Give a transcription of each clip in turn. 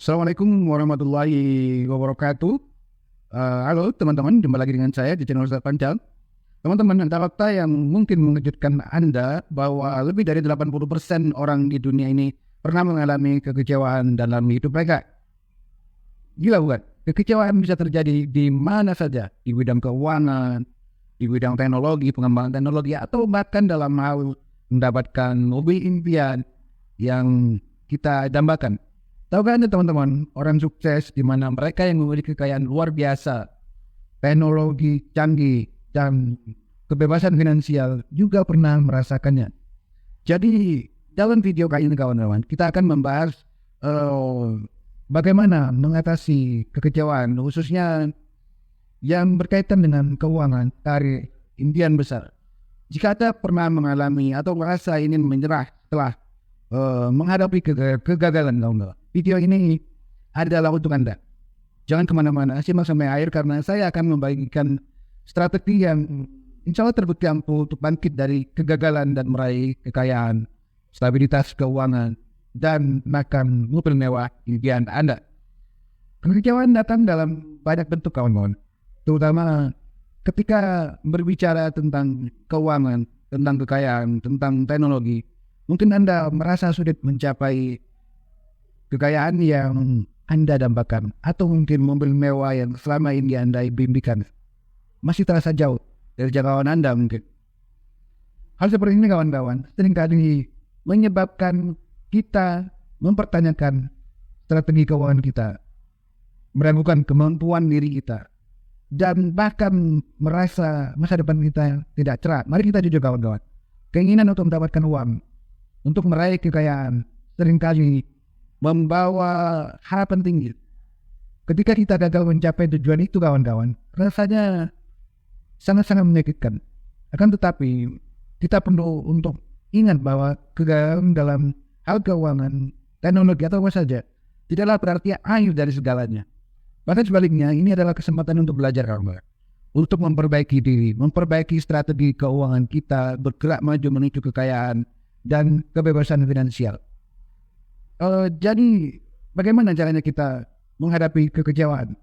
Assalamualaikum warahmatullahi wabarakatuh. Halo teman-teman, jumpa lagi dengan saya di channel Ustaz Panjang. Teman-teman, ada fakta yang mungkin mengejutkan Anda bahwa lebih dari 80% orang di dunia ini pernah mengalami kekecewaan dalam hidup mereka. Gila bukan? Kekecewaan bisa terjadi di mana saja, di bidang keuangan, di bidang teknologi, pengembangan teknologi, atau bahkan dalam hal mendapatkan mobil impian yang kita dambakan. Tahukah Anda teman-teman, orang sukses di mana mereka yang memiliki kekayaan luar biasa, teknologi canggih, dan kebebasan finansial juga pernah merasakannya. Jadi dalam video kali ini kawan-kawan, kita akan membahas bagaimana mengatasi kekecewaan, khususnya yang berkaitan dengan keuangan dari impian besar. Jika Anda pernah mengalami atau merasa ingin menyerah setelah menghadapi kegagalan, video ini adalah untuk Anda. Jangan kemana-mana, simak sampai akhir karena saya akan membagikan strategi yang insya Allah terbukti ampuh untuk bangkit dari kegagalan dan meraih kekayaan, stabilitas keuangan, dan makan mobil mewah impian Anda. Kekecewaan datang dalam banyak bentuk kawan-kawan, terutama ketika berbicara tentang keuangan, tentang kekayaan, tentang teknologi. Mungkin Anda merasa sulit mencapai kekayaan yang Anda dambakan, atau mungkin mobil mewah yang selama ini Anda impikan masih terasa jauh dari jangkauan Anda mungkin. Hal seperti ini kawan-kawan seringkali menyebabkan kita mempertanyakan strategi keuangan kita, meragukan kemampuan diri kita, dan bahkan merasa masa depan kita tidak cerah. Mari kita jujur kawan-kawan, keinginan untuk mendapatkan uang, untuk meraih kekayaan seringkali membawa harapan tinggi. Ketika kita gagal mencapai tujuan itu kawan-kawan, rasanya sangat-sangat menyakitkan. Akan tetapi kita perlu untuk ingat bahwa kegagalan dalam hal keuangan, teknologi atau apa saja tidaklah berarti akhir dari segalanya. Bahkan sebaliknya, ini adalah kesempatan untuk belajar kawan-kawan, untuk memperbaiki diri, memperbaiki strategi keuangan kita, bergerak maju menuju kekayaan dan kebebasan finansial. Jadi bagaimana caranya kita menghadapi kekecewaan,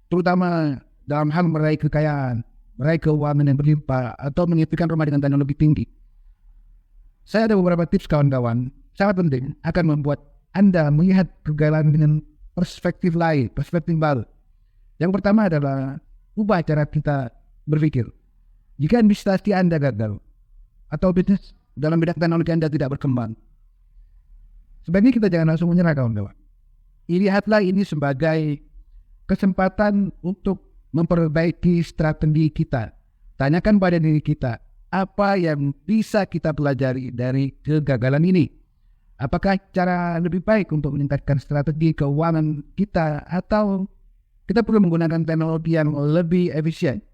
terutama dalam hal meraih kekayaan, meraih keuangan yang berlimpah, atau mengimpikan rumah dengan teknologi tinggi? Saya ada beberapa tips kawan-kawan, sangat penting, akan membuat Anda melihat kegagalan dengan perspektif lain, perspektif baru. Yang pertama adalah ubah cara kita berpikir. Jika investasi Anda gagal, atau bisnis dalam bidang teknologi Anda tidak berkembang, sebaiknya kita jangan langsung menyerah kawan-kawan. Lihatlah ini sebagai kesempatan untuk memperbaiki strategi kita. Tanyakan pada diri kita, apa yang bisa kita pelajari dari kegagalan ini? Apakah cara lebih baik untuk meningkatkan strategi keuangan kita, atau kita perlu menggunakan teknologi yang lebih efisien?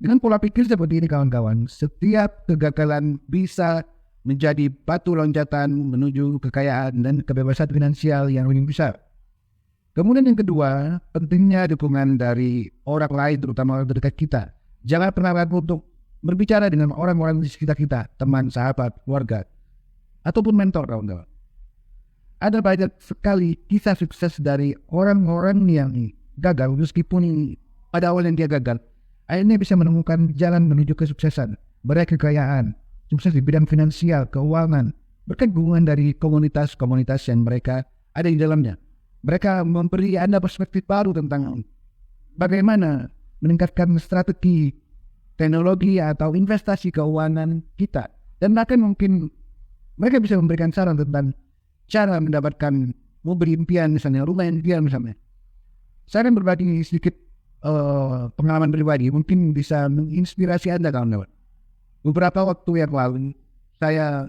Dengan pola pikir seperti ini kawan-kawan, setiap kegagalan bisa menjadi batu loncatan menuju kekayaan dan kebebasan finansial yang lebih besar. Kemudian yang kedua, pentingnya dukungan dari orang lain, terutama orang terdekat kita. Jangan pernah ragu untuk berbicara dengan orang-orang di sekitar kita, teman, sahabat, keluarga, ataupun mentor kawan-kawan. Ada banyak sekali kisah sukses dari orang-orang yang gagal, meskipun pada awalnya dia gagal, akhirnya bisa menemukan jalan menuju kesuksesan, meraih kekayaan, sukses di bidang finansial, keuangan, berkat dukungan dari komunitas-komunitas yang mereka ada di dalamnya. Mereka memberi Anda perspektif baru tentang bagaimana meningkatkan strategi, teknologi, atau investasi keuangan kita. Dan bahkan mungkin mereka bisa memberikan saran tentang cara mendapatkan mobil impian, misalnya rumah impian misalnya. Saya akan berbagi sedikit pengalaman pribadi, mungkin bisa menginspirasi Anda kawan-kawan. Beberapa waktu yang lalu, saya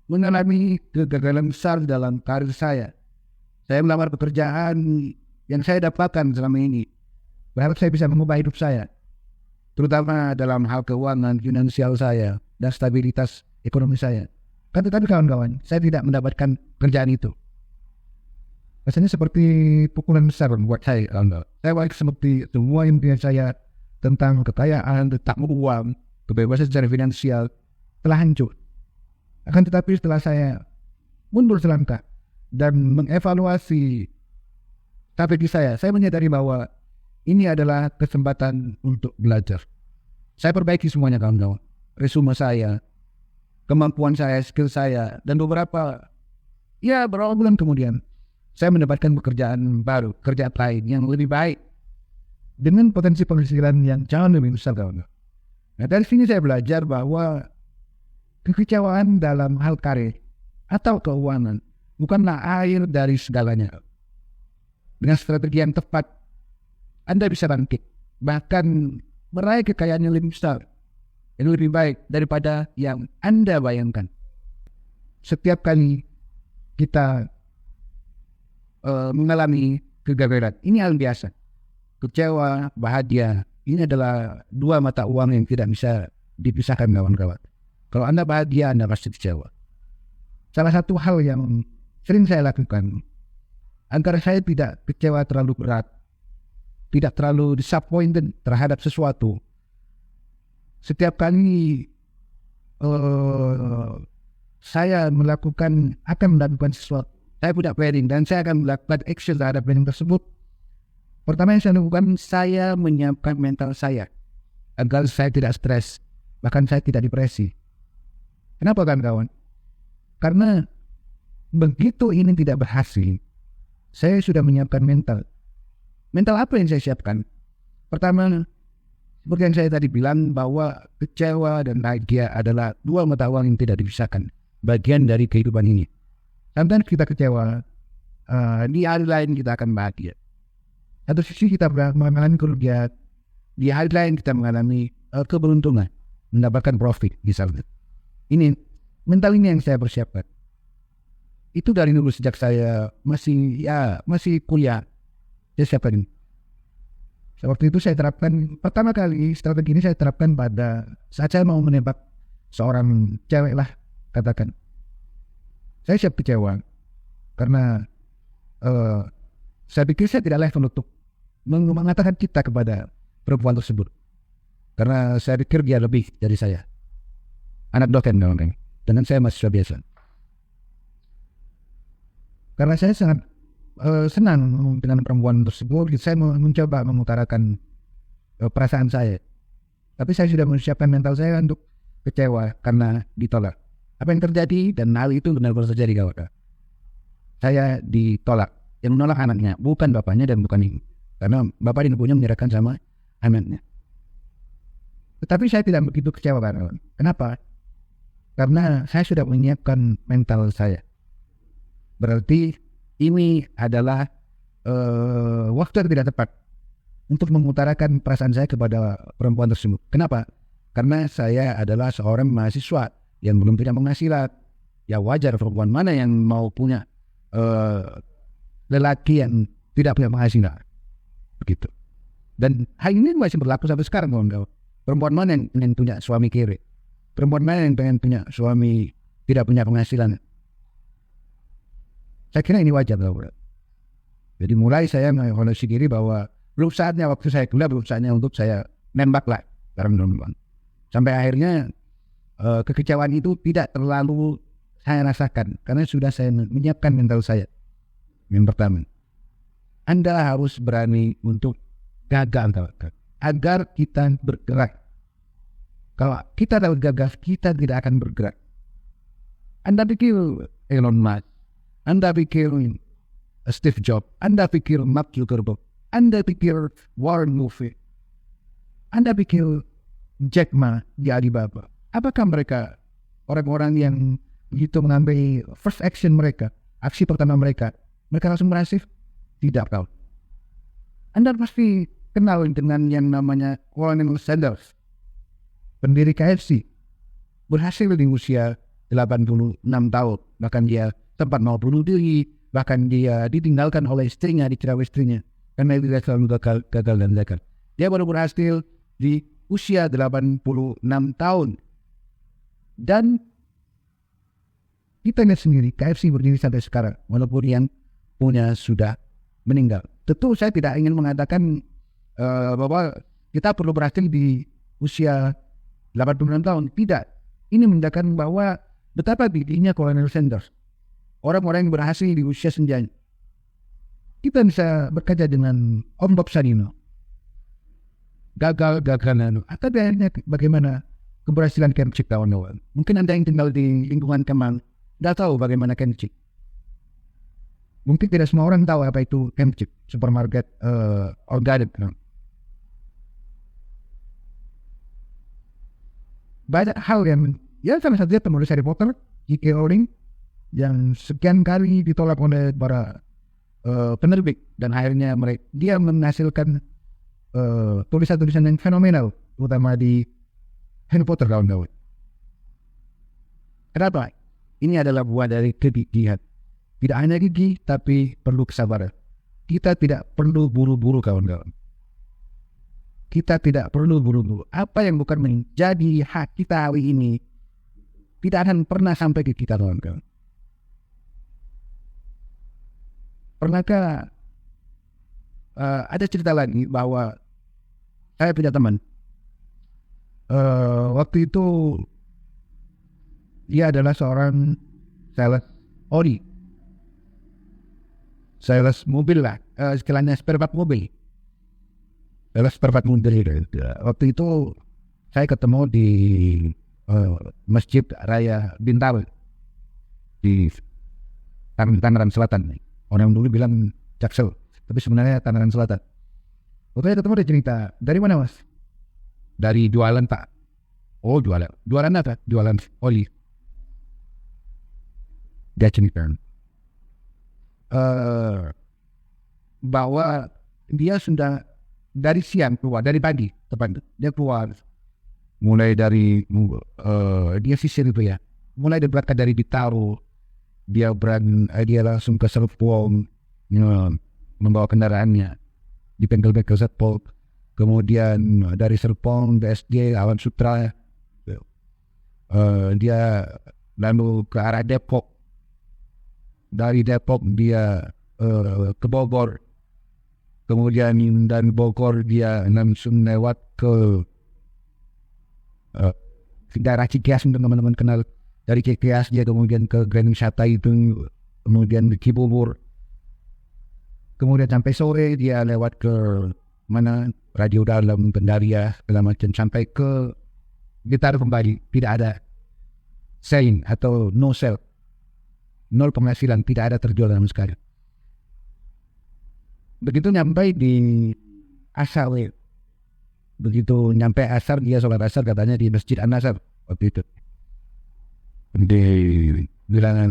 mengalami kegagalan besar dalam karir saya. Saya melamar pekerjaan yang saya dapatkan selama ini. Berharap saya bisa mengubah hidup saya, terutama dalam hal keuangan, finansial saya, dan stabilitas ekonomi saya. Kan tetapi kawan-kawan, saya tidak mendapatkan kerjaan itu. Rasanya seperti pukulan besar buat saya, kawan-kawan. Saya seperti semua impian saya tentang kekayaan, tentang uang, kebebasan secara finansial telah hancur. Akan tetapi setelah saya mundur selangkah dan mengevaluasi Tapi di saya menyadari bahwa ini adalah kesempatan untuk belajar. Saya perbaiki semuanya kawan-kawan. Resume saya, kemampuan saya, skill saya, dan beberapa bulan kemudian saya mendapatkan pekerjaan baru, kerjaan lain yang lebih baik dengan potensi penghasilan yang jauh lebih besar kawan-kawan. Nah, dari sini saya belajar bahwa kekecewaan dalam hal karir atau keuangan bukanlah akhir dari segalanya. Dengan strategi yang tepat, Anda bisa bangkit, bahkan meraih kekayaan yang lebih besar, yang lebih baik daripada yang Anda bayangkan. Setiap kali kita mengalami kegagalan, ini hal biasa. Kecewa, bahagia, ini adalah dua mata uang yang tidak bisa dipisahkan kawan-kawan. Kalau Anda bahagia, Anda pasti kecewa. Salah satu hal yang sering saya lakukan agar saya tidak kecewa terlalu berat, tidak terlalu disappointed terhadap sesuatu. Setiap kali saya akan melakukan sesuatu, saya punya planning dan saya akan melakukan action terhadap planning tersebut. Pertama yang saya lakukan, saya menyiapkan mental saya agar saya tidak stres, bahkan saya tidak depresi. Kenapa kawan-kawan? Karena begitu ini tidak berhasil, saya sudah menyiapkan mental. Mental apa yang saya siapkan? Pertama, seperti yang saya tadi bilang bahwa kecewa dan bahagia adalah dua mata uang yang tidak dipisahkan, bagian dari kehidupan ini. Sometimes kita kecewa, di hari lain kita akan bahagia. Satu sisi kita mengalami kerugian, di hari lain kita mengalami keberuntungan, mendapatkan profit misalnya. Ini mental ini yang saya persiapkan. Itu dari dulu sejak saya masih kuliah. Saya siapkan ini. Waktu itu saya terapkan, pertama kali strategi ini saya terapkan pada saat saya mau menembak seorang cewek lah, katakan. Saya siap kecewa karena saya pikir saya tidak level untuk mengatakan cinta kepada perempuan tersebut. Karena saya pikir dia lebih dari saya. Anak dosen kawan-kawan. Dengan saya mahasiswa biasa. Karena saya sangat senang dengan perempuan tersebut, saya mencoba mengutarakan perasaan saya. Tapi saya sudah mempersiapkan mental saya untuk kecewa karena ditolak. Apa yang terjadi, dan hal itu benar-benar terjadi kawan. Saya ditolak. Yang menolak anaknya, bukan bapaknya dan bukan ibu. Karena bapak dan ibunya menyerahkan sama anaknya. Tetapi saya tidak begitu kecewa kawan. Kenapa? Karena saya sudah menyiapkan mental saya. Berarti ini adalah waktu yang tidak tepat untuk mengutarakan perasaan saya kepada perempuan tersebut. Kenapa? Karena saya adalah seorang mahasiswa yang belum punya penghasilan. Ya wajar, perempuan mana yang mau punya lelaki yang tidak punya penghasilan. Begitu. Dan hal ini masih berlaku sampai sekarang kawan-kawan. Perempuan mana yang pengen punya suami kere? Perempuan mana yang pengen punya suami tidak punya penghasilan? Saya kira ini wajar lah. Jadi mulai saya mengevaluasi diri bahwa belum saatnya waktu saya kuliah, belum saatnya untuk saya nembak lah. Sampai akhirnya kekecewaan itu tidak terlalu saya rasakan. Karena sudah saya menyiapkan mental saya. Yang pertama, Anda harus berani untuk gagal agar kita bergerak. Kalau kita tahu gagal, kita tidak akan bergerak. Anda pikir Elon Musk, Anda pikir Steve Jobs, Anda pikir Mark Zuckerberg, Anda pikir Warren Buffett, Anda pikir Jack Ma di Alibaba. Apakah mereka orang-orang yang begitu mengambil first action mereka, aksi pertama mereka langsung berhasil? Tidak kau. Anda pasti kenal dengan yang namanya Colonel Sanders, pendiri KFC, berhasil di usia 86 tahun. Bahkan dia sempat mau bunuh diri, bahkan dia ditinggalkan oleh istrinya, dicerai istrinya, karena dia selalu gagal dan gagal. Dia baru berhasil di usia 86 tahun. Dan kita lihat sendiri, KFC berdiri sampai sekarang, walaupun yang punya sudah meninggal. Tentu saya tidak ingin mengatakan bahwa kita perlu berhasil di usia 86 tahun. Tidak. Ini menunjukkan bahwa betapa tingginya Colonel Sanders. Orang-orang yang berhasil di usia senjanya. kita bisa berkaca dengan Om Bob Sadino. Gagal, tapi akhirnya bagaimana keberhasilan Kemchik kawan-kawan. Mungkin Anda yang tinggal di lingkungan Kemang tidak tahu bagaimana Kemchik. Mungkin tidak semua orang tahu apa itu Kemchik, supermarket organik. Banyak hal yang, ya salah satunya penulis Harry Potter, J.K. Rowling, yang sekian kali ditolak oleh para penerbit, dan akhirnya dia menghasilkan tulisan-tulisan yang fenomenal, terutama di Harry Potter kawan-kawan. Kenapa? Ini adalah buah dari kegigihan. Tidak hanya gigi, tapi perlu kesabaran. Kita tidak perlu buru-buru kawan-kawan. Kita tidak perlu buru-buru. Apa yang bukan menjadi hak kita hari ini tidak akan pernah sampai ke kita kawan-kawan. Pernahkah ada cerita lagi bahwa saya punya teman, waktu itu dia adalah seorang sales ori, sales mobil lah, istilahnya spare part mobil. Sales spare part mobil. Waktu itu saya ketemu di Masjid Raya Bintaro di Tangerang Selatan. Orang dulu bilang Jaksel, tapi sebenarnya Tangerang Selatan. Waktu saya ketemu dia cerita, dari mana mas? Dari jualan pak. Oh jualan. Jualan apa? Jualan oli. Dia cerita bahwa dia sudah dari siang keluar, dari pagi tepat. Dia keluar mulai dari dia sisir itu ya. Mulai dia berangkat dari Bintaro, dia langsung ke Serpong, membawa kendaraannya di bengkel-bengkel Serpong. Kemudian dari Serpong BSD Awan Sutra, dia lalu ke arah Depok. Dari Depok dia ke Bogor. Kemudian dari Bogor dia langsung lewat ke daerah Cikeas, untuk teman-teman kenal. Dari Cikeas dia kemudian ke Grand Wisata itu, kemudian ke Cibubur. Kemudian sampai sore dia lewat ke mana, Radio Dalam, Pendaria, segala macam, sampai ke Bintaro kembali. Tidak ada selling atau no sell, nol penghasilan, tidak ada terjual sama sekali. Begitu nyampe di Asar, begitu nyampe Asar, dia sholat Asar katanya di Masjid An-Nasr waktu itu, di bilangan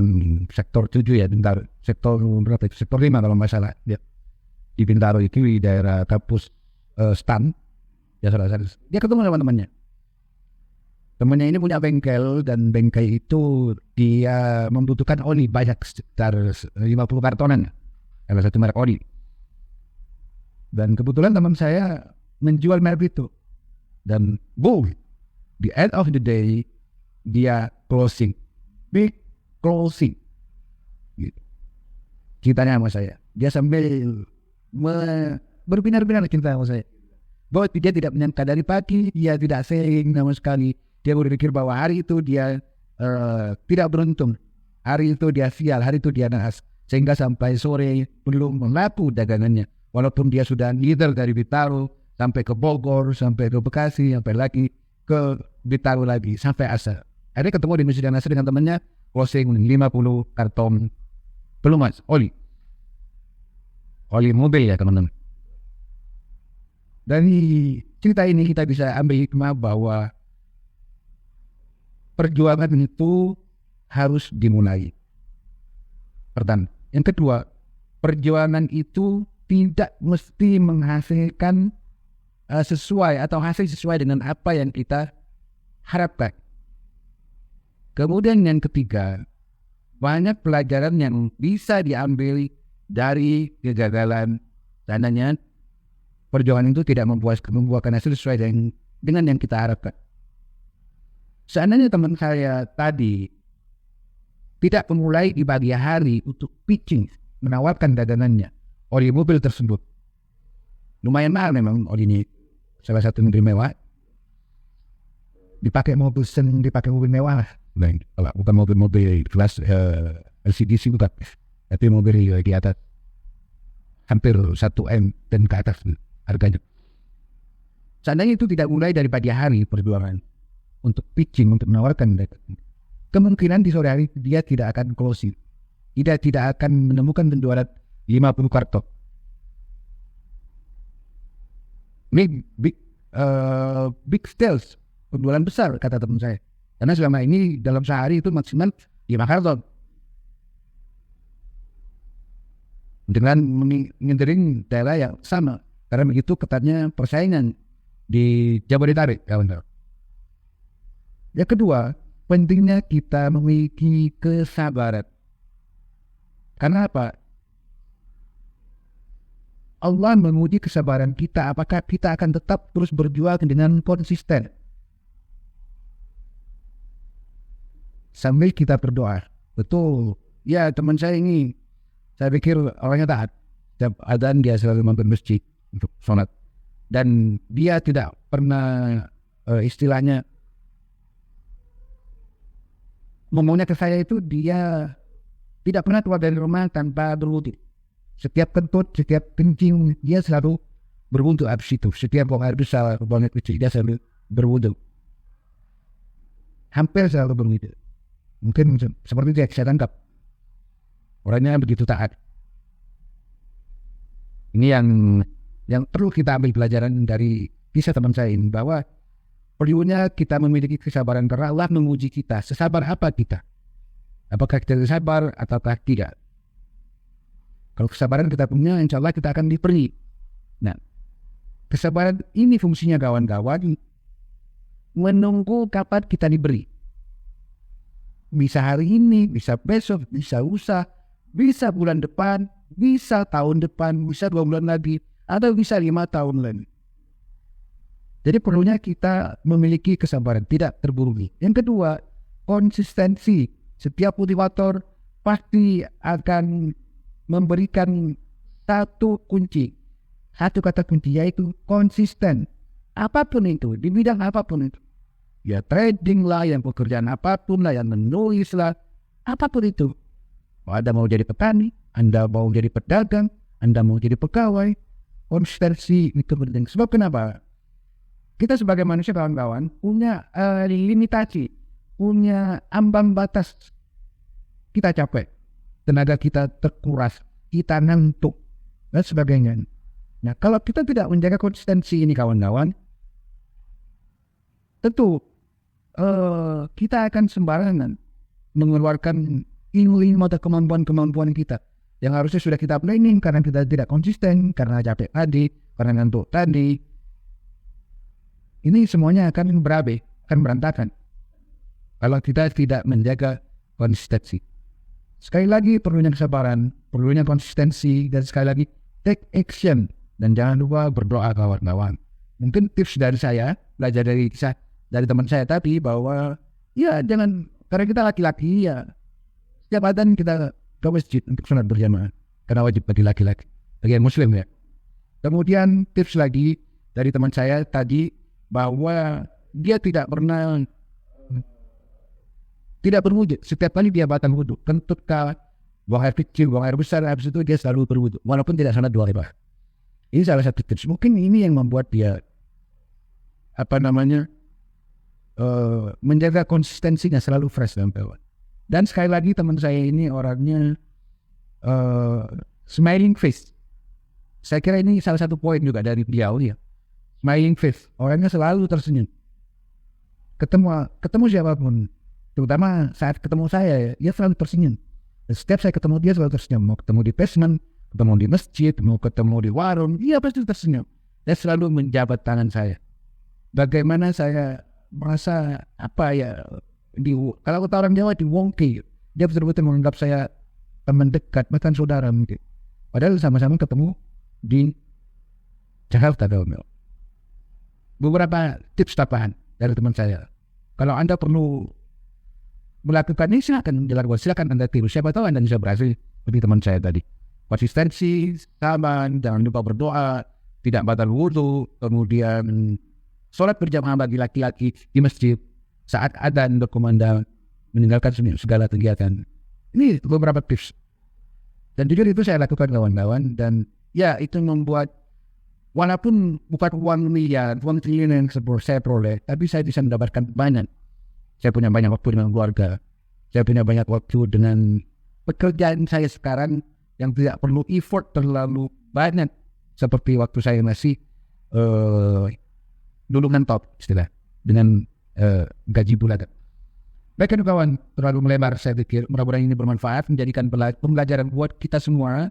sektor 7 ya, Bintaro, sektor berapa? Sektor 5 kalau nggak salah ya. Di Bintaro itu di daerah kampus Stan, ya sholat Asar. Dia ketemu sama temannya. Temannya ini punya bengkel, dan bengkel itu dia membutuhkan oli banyak, sekitar 50 kartonan, salah satu merek oli. Dan kebetulan teman saya menjual merek itu. Dan boom, the end of the day dia closing, big closing. Gitu. Ceritanya sama saya, dia sambil berbinar-binar cerita sama saya, bahwa dia tidak menyangka dari pagi, dia tidak selling sama sekali. Dia berpikir bahwa hari itu dia tidak beruntung, hari itu dia sial, hari itu dia naas, sehingga sampai sore belum laku dagangannya. Walaupun dia sudah ngider dari Bintaro sampai ke Bogor, sampai ke Bekasi, sampai lagi ke Bintaro lagi, sampai Asar. Akhirnya ketemu di Masjid An-Nasr dengan temannya, closing 50 karton pelumas oli mobil ya teman-teman. Dari cerita ini kita bisa ambil hikmah bahwa perjuangan itu harus dimulai. Pertama. Yang kedua, perjuangan itu tidak mesti menghasilkan sesuai atau hasil sesuai dengan apa yang kita harapkan. Kemudian yang ketiga, banyak pelajaran yang bisa diambil dari kegagalan. Tandanya perjuangan itu tidak membuahkan hasil sesuai dengan yang kita harapkan. Seandainya teman saya tadi tidak memulai di pagi hari untuk pitching, menawarkan dagangannya, oli mobil tersebut, lumayan mahal memang oli ini, salah satu negeri mewah, dipakai mobil mewah lah. Bukan mobil kelas LCDC bukan, tapi mobil di atas. hampir 1 M dan ke atas harganya. Seandainya itu tidak mulai dari pagi hari perjuangan untuk pitching, untuk menawarkan mereka, kemungkinan di sore hari dia tidak akan closing. Dia tidak akan menemukan penjualan 50 karton. Big sales, penjualan besar kata teman saya. Karena selama ini dalam sehari itu maksimal 5 karton. Dengan menginterin daerah yang sama. Karena begitu ketatnya persaingan di Jabodetabek, kawan-kawan. Yang kedua, pentingnya kita memiliki kesabaran. Karena apa? Allah menguji kesabaran kita, apakah kita akan tetap terus berjuang dengan konsisten. Sambil kita berdoa. Betul. Ya, teman saya ini, saya pikir orangnya taat. Setiap adzan dia selalu mampir masjid untuk sholat. Dan dia tidak pernah istilahnya ngomongnya ke saya itu, dia tidak pernah keluar dari rumah tanpa berwudu. Setiap kentut, setiap kencing dia selalu berwudu habis itu. Setiap buang air besar, buang air kecil dia selalu berwudu. Hampir selalu berwudu. Mungkin seperti itu yang saya tangkap. Orangnya begitu taat. Ini yang perlu kita ambil pelajaran dari kisah teman saya ini, bahwa perlunya kita memiliki kesabaran karena Allah menguji kita. Sesabar apa kita? Apakah kita sabar ataukah tidak? Kalau kesabaran kita punya, insya Allah kita akan diberi. Nah, kesabaran ini fungsinya kawan-kawan menunggu kapan kita diberi. Bisa hari ini, bisa besok, bisa lusa, bisa bulan depan, bisa tahun depan, bisa 2 bulan lagi, atau bisa 5 tahun lagi. Jadi perlunya kita memiliki kesabaran, tidak terburu-buru. Yang kedua, konsistensi. Setiap motivator pasti akan memberikan satu kunci, satu kata kunci, yaitu konsisten. Apapun itu, di bidang apapun itu. Ya trading lah, yang pekerjaan apapun lah, yang menulis lah, apapun itu. Anda mau jadi petani, Anda mau jadi pedagang, Anda mau jadi pegawai, konsistensi itu penting. Sebab kenapa? Kita sebagai manusia, kawan-kawan, punya limitasi, punya ambang batas. Kita capek, tenaga kita terkuras, kita ngantuk, dan sebagainya. Nah, kalau kita tidak menjaga konsistensi ini, kawan-kawan, tentu kita akan sembarangan mengeluarkan ilmu atau kemampuan-kemampuan kita yang harusnya sudah kita planning, karena kita tidak konsisten, karena capek tadi, karena ngantuk tadi. Ini semuanya akan berabe, akan berantakan kalau kita tidak menjaga konsistensi. Sekali lagi, perlunya kesabaran, perlunya konsistensi, dan sekali lagi take action, dan jangan lupa berdoa, kawan-kawan. Mungkin tips dari saya, belajar dari kisah dari teman saya tadi, bahwa ya jangan, karena kita laki-laki, ya setiap adzan kita ke masjid untuk sholat berjamaah, karena wajib bagi laki-laki, bagi yang muslim ya. Kemudian tips lagi dari teman saya tadi, bahwa dia tidak pernah tidak berwudu. Setiap kali dia batal wudu, kentut kah, buang air kecil, buang air besar, habis itu dia selalu berwudu, walaupun tidak sholat 2 rakaat. Ini salah satu tips. Mungkin ini yang membuat dia menjaga konsistensinya selalu fresh dan kawan. Dan sekali lagi, teman saya ini orangnya smiling face. Saya kira ini salah satu poin juga dari beliau ya. Smiling face, orangnya selalu tersenyum. Ketemu siapapun, terutama saat ketemu saya, dia selalu tersenyum. Dan setiap saya ketemu dia selalu tersenyum. Mau ketemu di basement, ketemu di masjid, mau ketemu di warung, dia pasti tersenyum. Dia selalu menjabat tangan saya. Bagaimana saya merasa kalau kata orang Jawa diwongke, dia betul-betul menganggap saya teman dekat, bahkan saudara mungkin. Padahal sama-sama ketemu di Jakarta. Beberapa tips tambahan dari teman saya. Kalau Anda perlu melakukan ini, silakan Anda tiru. Siapa tahu Anda bisa berhasil seperti teman saya tadi. Konsistensi, sabar, jangan lupa berdoa, tidak batal wudu, kemudian sholat berjamaah bagi laki-laki di masjid saat adzan berkumandang, meninggalkan segala kegiatan. Ini beberapa tips. Dan jujur itu saya lakukan, kawan-kawan, dan ya itu membuat, walaupun bukan uang miliar, uang triliun yang saya peroleh, tapi saya bisa mendapatkan banyak. Saya punya banyak waktu dengan keluarga. Saya punya banyak waktu dengan pekerjaan saya sekarang yang tidak perlu effort terlalu banyak seperti waktu saya masih dulu top istilah dengan gaji bulanan. Baik kawan, terlalu melebar saya pikir. Mudah-mudahan ini bermanfaat, menjadikan pembelajaran buat kita semua.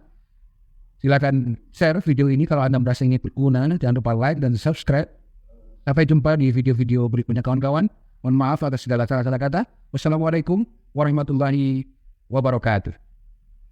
Silakan share video ini kalau Anda merasa ini berguna. Jangan lupa like dan subscribe. Sampai jumpa di video-video berikutnya kawan-kawan. Mohon maaf atas segala salah-salah kata. Wassalamualaikum warahmatullahi wabarakatuh.